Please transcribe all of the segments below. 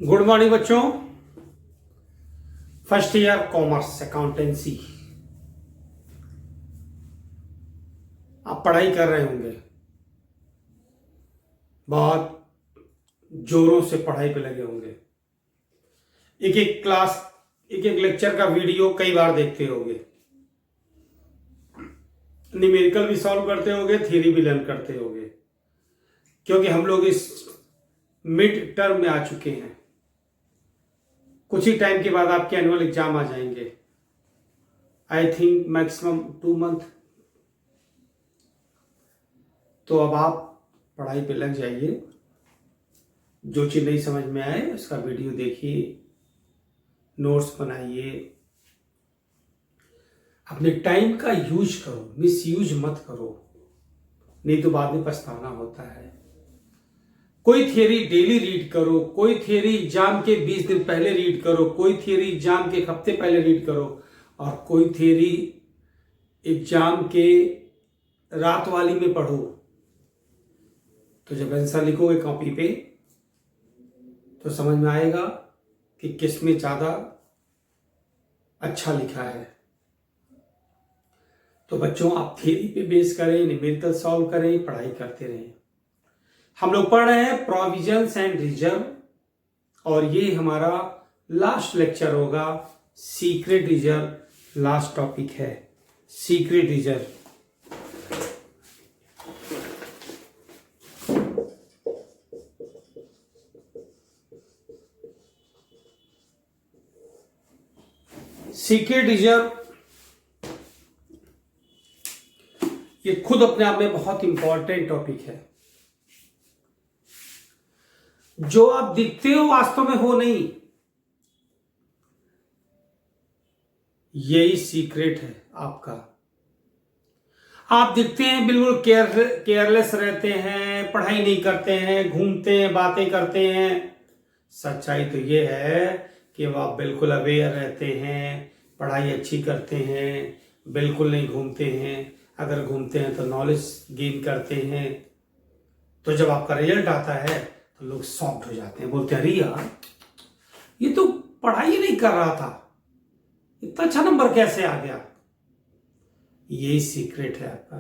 Good morning बच्चों। First year commerce accountancy आप पढ़ाई कर रहे होंगे, बहुत जोरों से पढ़ाई पे लगे होंगे। एक एक क्लास, एक एक लेक्चर का वीडियो कई बार देखते होंगे, न्यूमेरिकल भी सॉल्व करते होंगे, थ्योरी भी लर्न करते होंगे, क्योंकि हम लोग इस मिड टर्म में आ चुके हैं। कुछ ही टाइम के बाद आपके एनुअल एग्जाम आ जाएंगे, आई थिंक मैक्सिमम 2 मंथ। तो अब आप पढ़ाई पे लग जाइए। जो चीज नहीं समझ में आए उसका वीडियो देखिए, नोट्स बनाइए, अपने टाइम का यूज करो, मिस यूज मत करो, नहीं तो बाद में पछताना होता है। कोई थियरी डेली रीड करो, कोई थियरी एग्जाम के 20 दिन पहले रीड करो, कोई थियरी एग्जाम के 1 हफ्ते पहले रीड करो, और कोई थियरी एग्जाम के रात वाली में पढ़ो। तो जब आंसर लिखोगे कॉपी पे तो समझ में आएगा कि किसमें ज्यादा अच्छा लिखा है। तो बच्चों, आप थियरी पे बेस करें, न्यूमेरिकल सॉल्व करें, पढ़ाई करते रहें। हम लोग पढ़ रहे हैं प्रोविजंस एंड रिजर्व, और ये हमारा लास्ट लेक्चर होगा। सीक्रेट रिजर्व लास्ट टॉपिक है, सीक्रेट रिजर्व। सीक्रेट रिजर्व ये खुद अपने आप में बहुत इंपॉर्टेंट टॉपिक है। जो आप दिखते हो वास्तव में हो नहीं, यही सीक्रेट है आपका। आप दिखते हैं बिल्कुल केयरलेस रहते हैं, पढ़ाई नहीं करते हैं, घूमते हैं, बातें करते हैं। सच्चाई तो ये है कि वो आप बिल्कुल अवेयर रहते हैं, पढ़ाई अच्छी करते हैं, बिल्कुल नहीं घूमते हैं। अगर घूमते हैं तो नॉलेज गेन करते हैं। तो जब आपका रिजल्ट आता है तो लोग शॉक्ड हो जाते हैं, बोलते हैं अरे यार, ये तो पढ़ाई नहीं कर रहा था, इतना अच्छा नंबर कैसे आ गया। यही सीक्रेट है आपका।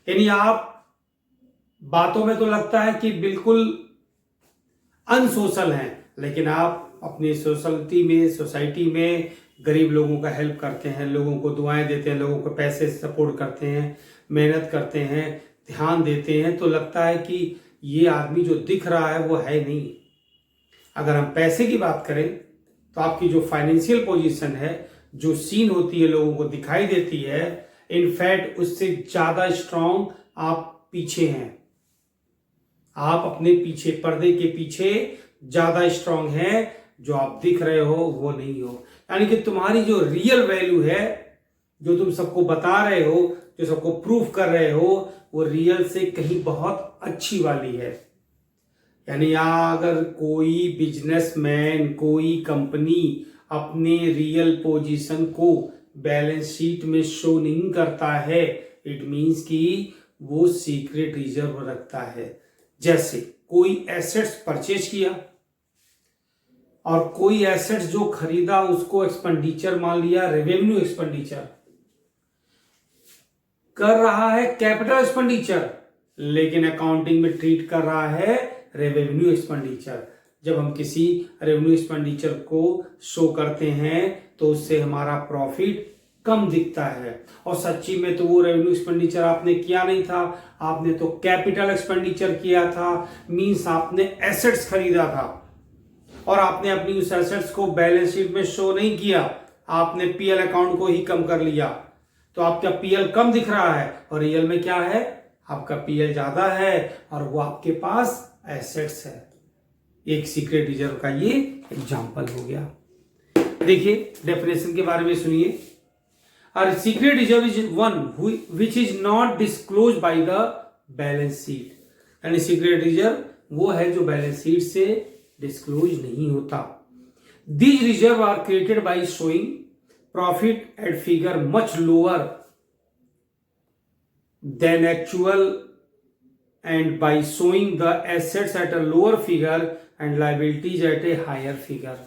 यानी आप बातों में तो लगता है कि बिल्कुल अनसोशल हैं, लेकिन आप अपनी सोसाइटी में गरीब लोगों का हेल्प करते हैं, लोगों को दुआएं देते हैं, लोगों को पैसे सपोर्ट करते हैं, मेहनत करते हैं, ध्यान देते हैं। तो लगता है कि ये आदमी जो दिख रहा है वो है नहीं। अगर हम पैसे की बात करें तो आपकी जो फाइनेंशियल पोजीशन है, जो सीन होती है, लोगों को दिखाई देती है, इनफैक्ट उससे ज्यादा स्ट्रांग आप पीछे हैं। आप अपने पीछे, पर्दे के पीछे ज्यादा स्ट्रांग है। जो आप दिख रहे हो वो नहीं हो। यानी कि तुम्हारी जो रियल वैल्यू है, जो तुम सबको बता रहे हो, जो सबको प्रूफ कर रहे हो, वो रियल से कहीं बहुत अच्छी वाली है। यानी अगर कोई बिजनेसमैन, कोई कंपनी अपने रियल पोजीशन को बैलेंस शीट में शो नहीं करता है, इट मींस कि वो सीक्रेट रिजर्व रखता है। जैसे कोई एसेट्स परचेज किया और कोई एसेट्स जो खरीदा उसको एक्सपेंडिचर मान लिया, रेवेन्यू एक्सपेंडिचर कर रहा है, कैपिटल एक्सपेंडिचर, लेकिन अकाउंटिंग में ट्रीट कर रहा है रेवेन्यू एक्सपेंडिचर। जब हम किसी रेवेन्यू एक्सपेंडिचर को शो करते हैं तो उससे हमारा प्रॉफिट कम दिखता है, और सच्ची में तो वो रेवेन्यू एक्सपेंडिचर आपने किया नहीं था, आपने तो कैपिटल एक्सपेंडिचर किया था। मींस आपने एसेट्स खरीदा था और आपने अपनी उस एसेट्स को बैलेंस शीट में शो नहीं किया, आपने पीएल अकाउंट को ही कम कर लिया। तो आपका पीएल कम दिख रहा है और रियल में क्या है, आपका पीएल ज्यादा है और वो आपके पास एसेट्स है। एक सीक्रेट रिजर्व का ये एग्जांपल हो गया। देखिए डेफिनेशन के बारे में सुनिए। और secret reserve is one which is not disclose by the balance sheet. यानी सीक्रेट रिजर्व वो है जो बैलेंस शीट से डिस्क्लोज नहीं होता। These reserve are created by showing profit at figure much lower than actual and by showing the assets at a lower figure and liabilities at a higher figure।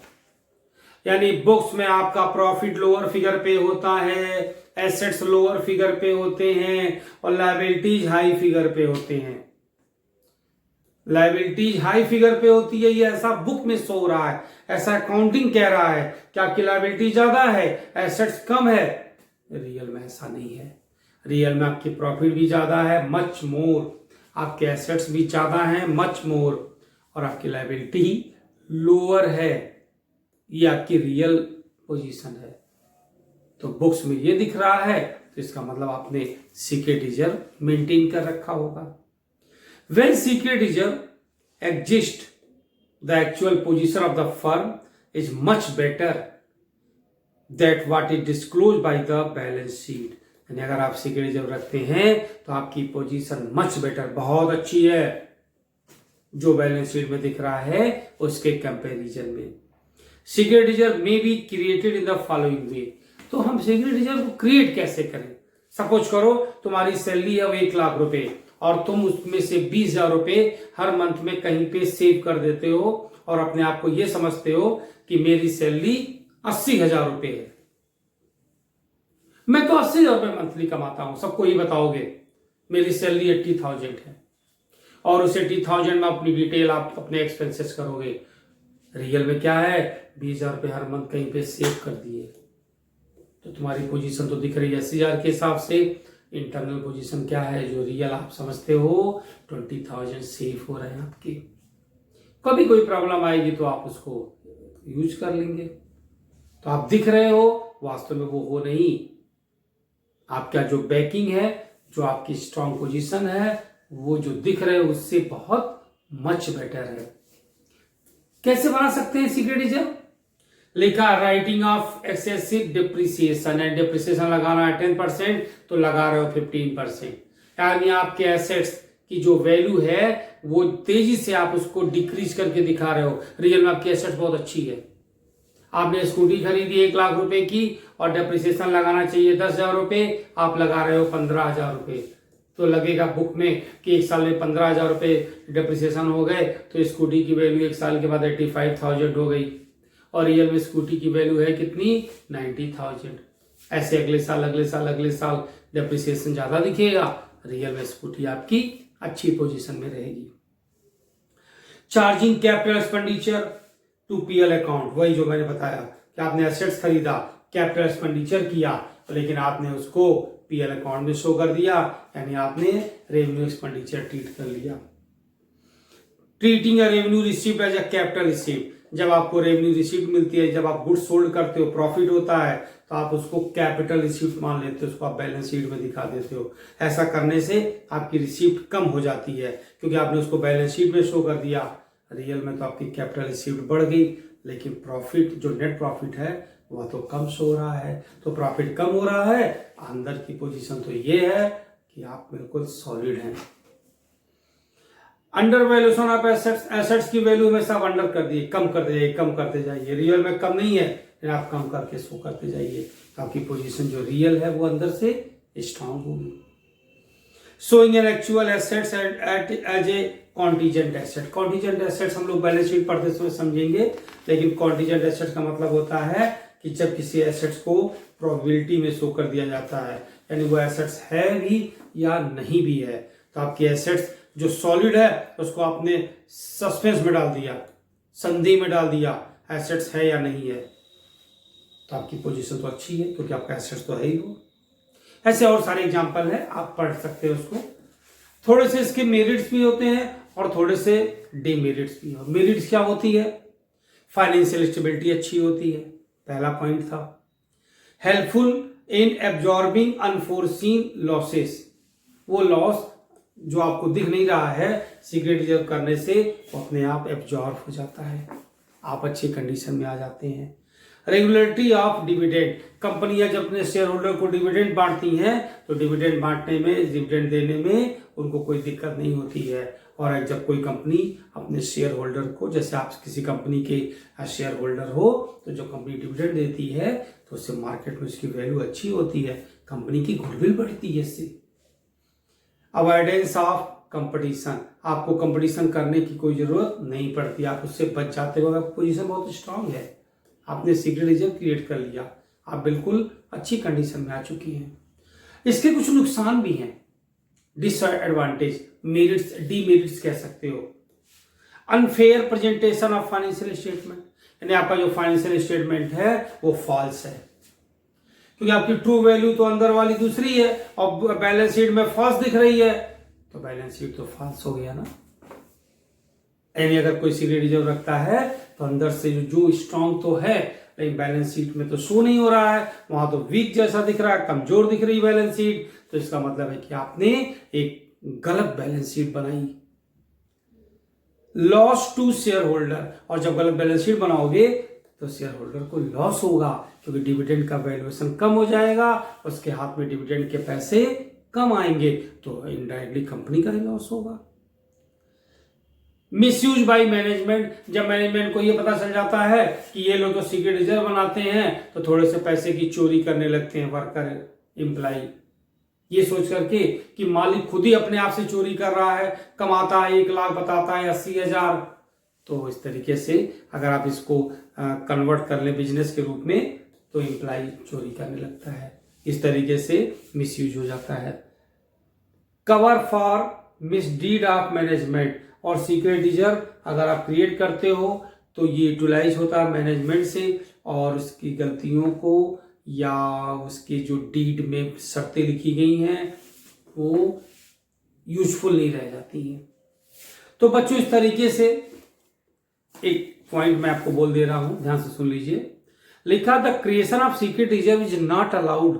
यानी books में आपका profit lower figure पे होता है, assets lower figure पे होते हैं और लायबिलिटीज हाई फिगर पे होते हैं। लायबिलिटीज हाई फिगर पे होती है, ये ऐसा बुक में शो हो रहा है, ऐसा अकाउंटिंग कह रहा है कि आपकी लायबिलिटी ज्यादा है, एसेट्स कम है। रियल में ऐसा नहीं है। रियल में आपकी प्रॉफिट भी ज्यादा है, मच मोर, आपके एसेट्स भी ज्यादा हैं, मच मोर, और आपकी लायबिलिटी लोअर है। ये आपकी रियल पोजीशन है। तो बुक्स में ये दिख रहा है, तो इसका मतलब आपने सीक्रेट रिजर्व मेंटेन कर रखा होगा। When secret reserve exists, the actual position of the firm is much better than what is disclosed by the balance sheet। यानी अगर आप सीक्रेट रिजर्व रखते हैं तो आपकी पोजीशन मच बेटर, बहुत अच्छी है, जो बैलेंस शीट में दिख रहा है उसके कंपैरिजन में। सीक्रेट रिजर्व में be created in the following वे। तो हम सीक्रेट रिजर्व को क्रिएट कैसे करें? सपोज करो तुम्हारी सैलरी है वो 1 लाख रुपए और तुम उसमें से 20,000 रुपए हर मंथ में कहीं पे सेव कर देते हो और अपने आप को ये समझते हो कि मेरी सैलरी 80,000 रुपए है, मैं तो 80,000 रुपए मंथली कमाता हूं, सबको ये बताओगे मेरी सैलरी 80,000 है, और उस 80,000 में अपनी डिटेल आप अपने एक्सपेंसेस करोगे। रियल में क्या है, 20,000 रुपए हर मंथ कहीं पे सेव कर दिए, तो तुम्हारी पोजीशन तो दिख रही है 80,000 के हिसाब से। इंटरनल पोजीशन क्या है जो रियल आप समझते हो, 20,000 सेव हो रहे हैं आपके। कभी कोई प्रॉब्लम आएगी तो आप उसको यूज कर लेंगे। तो आप दिख रहे हो, वास्तव में वो हो नहीं। आपका जो बैकिंग है, जो आपकी स्ट्रॉन्ग पोजीशन है, वो जो दिख रहे हो उससे बहुत मच बेटर है। कैसे बना सकते हैं सीक्रेट रिजर्व? लिखा writing of excessive depreciation, and depreciation लगाना है 10%, तो लगा रहे हो 15%। यानी आपके एसेट्स की जो वैल्यू है वो तेजी से आप उसको डिक्रीज करके दिखा रहे हो। रियल में आपकी एसेट्स बहुत अच्छी है। आपने स्कूटी खरीदी 1 लाख रुपए की और डिप्रिसिएशन लगाना चाहिए 10,000 रुपए, आप लगा रहे हो 15,000 रुपए, तो लगेगा बुक में कि 1 साल में 15,000 रुपए डिप्रिसिएशन हो गए, तो स्कूटी की वैल्यू 1 साल के बाद 85,000 हो गई, और रियल में स्कूटी की वैल्यू है कितनी, 90,000। ऐसे अगले साल डिप्रिसिएशन ज्यादा दिखेगा, रियल में स्कूटी आपकी अच्छी पोजीशन में रहेगी। Charging capital expenditure to PL account, वही जो मैंने बताया कि आपने एसेट्स खरीदा, कैपिटल एक्सपेंडिचर किया, लेकिन आपने उसको पीएल अकाउंट में शो कर दिया, यानी आपने रेवेन्यू एक्सपेंडिचर ट्रीट कर लिया। Treating a revenue received as a capital received, जब आपको रेवेन्यू रिसीप्ट मिलती है, जब आप गुड्स सोल्ड करते हो, प्रॉफिट होता है, तो आप उसको कैपिटल रिसीप्ट मान लेते हो, उसको आप बैलेंस शीट में दिखा देते हो। ऐसा करने से आपकी रिसीप्ट कम हो जाती है, क्योंकि आपने उसको बैलेंस शीट में शो कर दिया। रियल में तो आपकी कैपिटल रिसीप्ट बढ़ गई, लेकिन प्रॉफिट जो नेट प्रॉफिट है वह तो कम शो हो रहा है। तो प्रॉफिट कम हो रहा है, अंदर की पोजीशन तो ये है कि आप बिल्कुल सॉलिड हैं। Under valuation of assets, assets की वैल्यू हमेशा आप अंडर कर दिए, कम करते जाइए। रियल में कम नहीं है, आप कम करके शो करते जाइए, आपकी पोजीशन जो रियल है वो अंदर से स्ट्रांग होगी। Showing an actual assets as a contingent asset. Contingent assets हम लोग बैलेंस शीट पढ़ते समय समझेंगे, लेकिन कॉन्टीजेंट एसेट्स का मतलब होता है कि जब किसी एसेट्स को प्रोबेबिलिटी में शो कर दिया जाता है, यानी वो एसेट्स है भी या नहीं भी है। तो आपकी एसेट्स जो सॉलिड है उसको आपने सस्पेंस में डाल दिया, संदेह में डाल दिया, एसेट्स है या नहीं है, तो आपकी पोजीशन तो अच्छी है, क्योंकि आपका एसेट्स तो है ही वो। ऐसे और सारे एग्जांपल है, आप पढ़ सकते हैं उसको। थोड़े से इसके मेरिट्स भी होते हैं और थोड़े से डिमेरिट्स भी। और मेरिट्स क्या होती है? फाइनेंशियल स्टेबिलिटी अच्छी होती है, पहला पॉइंट था। Helpful in absorbing unforeseen losses, वो लॉस जो आपको दिख नहीं रहा है, सीक्रेट रिजर्व करने से वो अपने आप एब्जॉर्ब हो जाता है, आप अच्छी कंडीशन में आ जाते हैं। रेगुलरिटी ऑफ डिविडेंड, कंपनियां जब अपने शेयर होल्डर को डिविडेंड बांटती हैं तो डिविडेंड बांटने में, डिविडेंड देने में उनको कोई दिक्कत नहीं होती है। और जब कोई कंपनी अपने शेयर होल्डर को, जैसे आप किसी कंपनी के शेयर होल्डर हो, तो जो कंपनी डिविडेंड देती है तो उससे मार्केट में उसकी वैल्यू अच्छी होती है, कंपनी की गुडविल बढ़ती है इससे। अवॉइडेंस ऑफ कंपटीशन, आपको कंपटीशन करने की कोई जरूरत नहीं पड़ती, आप उससे बच जाते हो। आपकी पोजीशन बहुत स्ट्रांग है, आपने सीक्रेट रिजर्व क्रिएट कर लिया, आप बिल्कुल अच्छी कंडीशन में आ चुकी हैं। इसके कुछ नुकसान भी हैं, डिसएडवांटेज, मेरिट्स, डीमेरिट्स कह सकते हो। Unfair presentation of financial statement, यानी आपका जो फाइनेंशियल स्टेटमेंट है वो फॉल्स है, क्योंकि आपकी ट्रू वैल्यू तो अंदर वाली दूसरी है और बैलेंस शीट में फॉल्स दिख रही है, तो बैलेंस शीट तो फॉल्स हो गया ना। यानी अगर कोई सीक्रेट रिजर्व रखता है तो अंदर से जो स्ट्रांग तो है, लेकिन बैलेंस शीट में तो शो नहीं हो रहा है, वहां तो वीक जैसा दिख रहा है, कमजोर दिख रही बैलेंस शीट, तो इसका मतलब है कि आपने एक गलत बैलेंस शीट बनाई। लॉस टू शेयर होल्डर, और जब गलत बैलेंस शीट बनाओगे तो शेयर होल्डर को लॉस होगा, क्योंकि डिविडेंड का वैल्यूएशन कम हो जाएगा, उसके हाथ में डिविडेंड के पैसे कम आएंगे, तो इनडायरेक्टली कंपनी का ही लॉस होगा। मिसयूज बाय मैनेजमेंट, जब मैनेजमेंट को ये पता चल जाता है कि ये लोग तो सीक्रेट रिजर्व बनाते हैं, तो थोड़े से पैसे की चोरी करने लगते हैं वर्कर एम्प्लाई, ये सोच करके कि मालिक खुद ही अपने आप से चोरी कर रहा है, कमाता है 1 लाख, बताता है 80,000। तो इस तरीके से अगर आप इसको कन्वर्ट कर ले बिजनेस के रूप में, तो एम्प्लाई चोरी करने लगता है, इस तरीके से मिसयूज हो जाता है। कवर फॉर मिसडीड ऑफ मैनेजमेंट, और सीक्रेट रिजर्व अगर आप क्रिएट करते हो तो ये यूटिलाइज होता है मैनेजमेंट से, और उसकी गलतियों को या उसके जो डीड में शर्तें लिखी गई हैं वो यूजफुल नहीं रह जाती हैं। तो बच्चों इस तरीके से एक पॉइंट मैं आपको बोल दे रहा हूं, ध्यान से सुन लीजिए। लिखा the creation of secret reserve is not allowed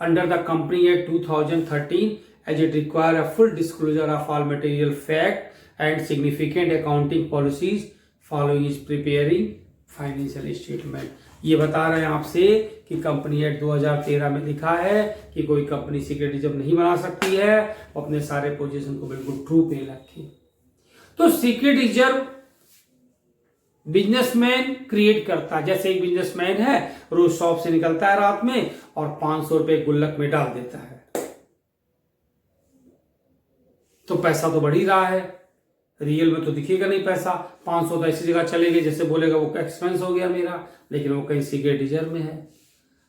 under the company act 2013 as it require a full disclosure of all material fact and significant accounting policies following is preparing financial statement। ये बता रहे हैं आपसे कि company act 2013 में लिखा है कि कोई कंपनी सीक्रेट रिजर्व नहीं बना सकती है, अपने सारे पोजीशन को बिल्कुल ट्रू पे रखे। तो सीक्रेट रिजर्व बिजनेसमैन क्रिएट करता है, जैसे एक बिजनेसमैन है रोज शॉप से निकलता है रात में और 500 रुपए गुल्लक में डाल देता है, तो पैसा तो बढ़ ही रहा है, रियल में तो दिखेगा नहीं पैसा, 500 तो ऐसी जगह चले गए जैसे बोलेगा वो एक्सपेंस हो गया मेरा, लेकिन वो कहीं सीक्रेट रिजर्व में है।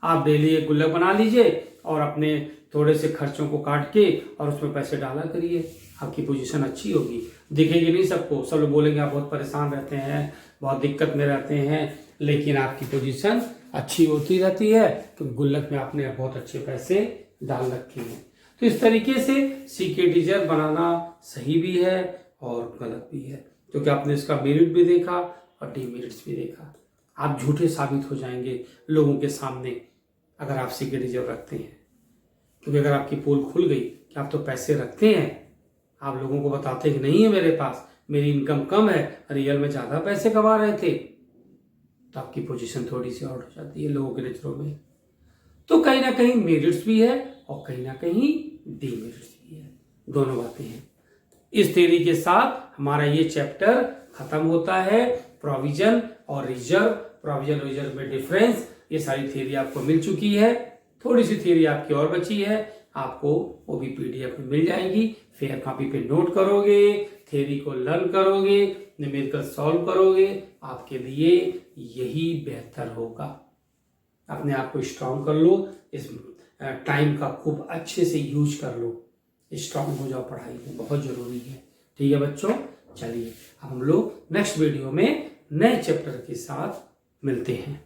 आप डेली एक गुल्लक बना लीजिए और अपने थोड़े से खर्चों को काट के और उसमें पैसे डाला करिए, आपकी पोजीशन अच्छी होगी, दिखेगी नहीं सबको, सब लोग बोलेंगे आप बहुत परेशान रहते हैं, बहुत दिक्कत में रहते हैं, लेकिन आपकी पोजीशन अच्छी होती रहती है क्योंकि गुल्लक में आपने बहुत अच्छे पैसे डाल रखे हैं। तो इस तरीके से सीक्रेट रिजर्व बनाना सही भी है और गलत भी है, क्योंकि आपने इसका मेरिट भी देखा और डीमेरिट्स भी देखा। आप झूठे साबित हो जाएंगे लोगों के सामने अगर आप सीक्रेट रिजर्व रखते हैं, क्योंकि अगर आपकी पोल खुल गई कि आप तो पैसे रखते हैं, आप लोगों को बताते हैं कि नहीं है मेरे पास, मेरी इनकम कम है, रियल में ज्यादा पैसे कमा रहे थे, तो आपकी पोजीशन थोड़ी सी आउट हो जाती है लोगों के नजरों में। तो कहीं ना कहीं मेरिट्स भी है और कहीं ना कहीं डीमेरिट्स भी है, दोनों बातें हैं। इस थ्योरी के साथ हमारा ये चैप्टर खत्म होता है। प्रोविजन और रिजर्व, प्रोविजन और रिजर्व में डिफरेंस, ये सारी थ्योरी आपको मिल चुकी है। थोड़ी सी थ्योरी आपकी और बची है, आपको वो भी पीडीएफ में मिल जाएगी। फेयर कॉपी पे नोट करोगे, थ्योरी को लर्न करोगे, न्यूमेरिकल सॉल्व करोगे, आपके लिए यही बेहतर होगा। अपने आप को स्ट्रांग कर लो, इस टाइम का खूब अच्छे से यूज कर लो, स्ट्रांग हो जाओ, पढ़ाई में बहुत जरूरी है। ठीक है बच्चों, चलिए अब हम लोग नेक्स्ट वीडियो में नए चैप्टर के साथ मिलते हैं।